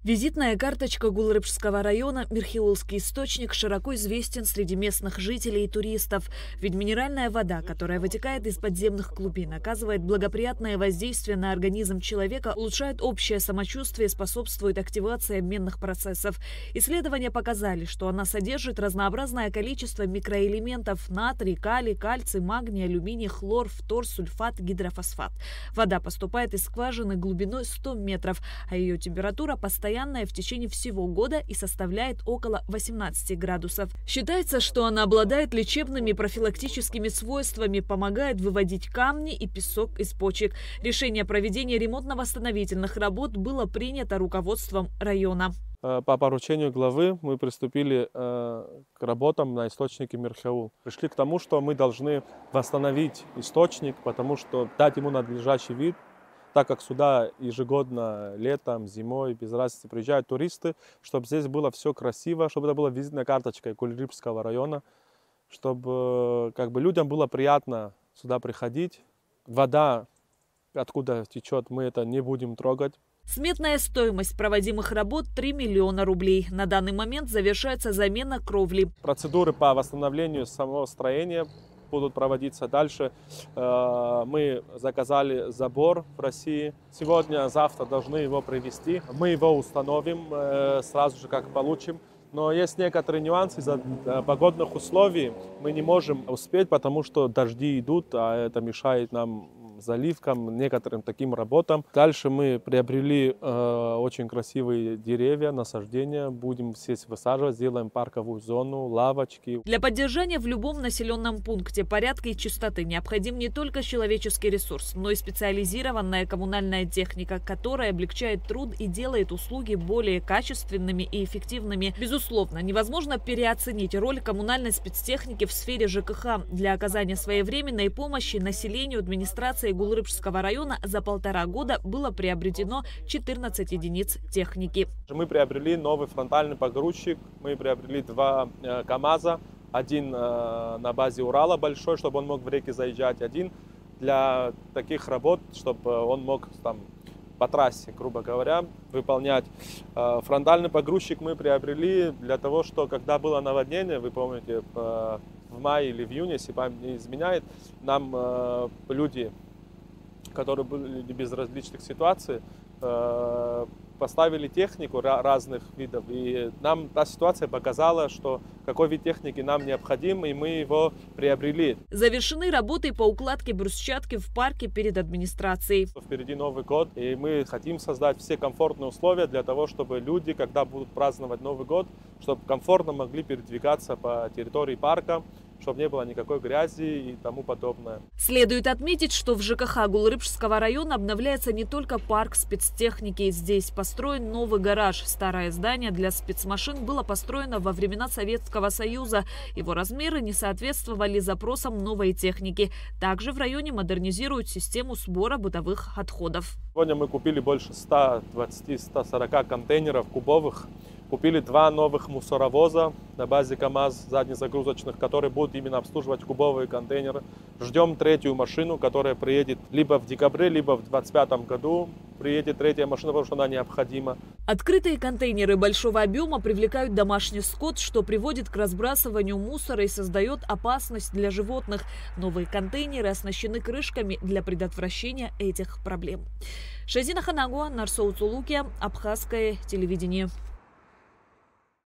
Визитная карточка Гулрыбшского района Мирхиулский источник широко известен среди местных жителей и туристов. Ведь минеральная вода, которая вытекает из подземных глубин, оказывает благоприятное воздействие на организм человека, улучшает общее самочувствие и способствует активации обменных процессов. Исследования показали, что она содержит разнообразное количество микроэлементов: натрий, калий, кальций, магний, алюминий, хлор, фтор, сульфат, гидрофосфат. Вода поступает из скважины глубиной 100 метров, а ее температура постоянная в течение всего года и составляет около 18 градусов. Считается, что она обладает лечебными и профилактическими свойствами, помогает выводить камни и песок из почек. Решение о проведении ремонтно-восстановительных работ было принято руководством района. По поручению главы мы приступили к работам на источнике Мирхиул. Пришли к тому, что мы должны восстановить источник, потому что дать ему надлежащий вид, так как сюда ежегодно, летом, зимой, без разницы, приезжают туристы, чтобы здесь было все красиво, чтобы это была визитная карточка Гулрыбшского района, чтобы людям было приятно сюда приходить. Вода, откуда течет, мы это не будем трогать. Сметная стоимость проводимых работ 3 миллиона рублей. На данный момент завершается замена кровли. Процедуры по восстановлению самого строения будут проводиться дальше. Мы заказали забор в России. Сегодня, завтра должны его привезти. Мы его установим сразу же, как получим. Но есть некоторые нюансы из-за погодных условий. Мы не можем успеть, потому что дожди идут, а это мешает нам заливкам, некоторым таким работам. Дальше мы приобрели очень красивые деревья, насаждения. Будем здесь высаживать, сделаем парковую зону, лавочки. Для поддержания в любом населенном пункте порядка и чистоты необходим не только человеческий ресурс, но и специализированная коммунальная техника, которая облегчает труд и делает услуги более качественными и эффективными. Безусловно, невозможно переоценить роль коммунальной спецтехники в сфере ЖКХ. Для оказания своевременной помощи населению администрации Гулрыбшского района за 1,5 года было приобретено 14 единиц техники. Мы приобрели новый фронтальный погрузчик, мы приобрели 2 КАМАЗа, один на базе Урала большой, чтобы он мог в реки заезжать, один для таких работ, чтобы он мог там по трассе, грубо говоря, выполнять. Фронтальный погрузчик мы приобрели для того, что когда было наводнение, вы помните, в мае или в июне, если память не изменяет, нам люди, которые были без различных ситуаций, поставили технику разных видов. И нам та ситуация показала, что какой вид техники нам необходим, и мы его приобрели. Завершены работы по укладке брусчатки в парке перед администрацией. Впереди Новый год, и мы хотим создать все комфортные условия для того, чтобы люди, когда будут праздновать Новый год, чтобы комфортно могли передвигаться по территории парка, чтобы не было никакой грязи и тому подобное. Следует отметить, что в ЖКХ Гулрыбшского района обновляется не только парк спецтехники. Здесь построен новый гараж. Старое здание для спецмашин было построено во времена Советского Союза. Его размеры не соответствовали запросам новой техники. Также в районе модернизируют систему сбора бытовых отходов. Сегодня мы купили больше 120-140 контейнеров кубовых. Купили 2 новых мусоровоза на базе КАМАЗ заднезагрузочных, которые будут именно обслуживать кубовые контейнеры. Ждем 3-ю машину, которая приедет либо в декабре, либо в 2025 году. Приедет 3-я машина, потому что она необходима. Открытые контейнеры большого объема привлекают домашний скот, что приводит к разбрасыванию мусора и создает опасность для животных. Новые контейнеры оснащены крышками для предотвращения этих проблем. Шазина Ханагуа, Нарсоу Цулукия, Абхазское телевидение.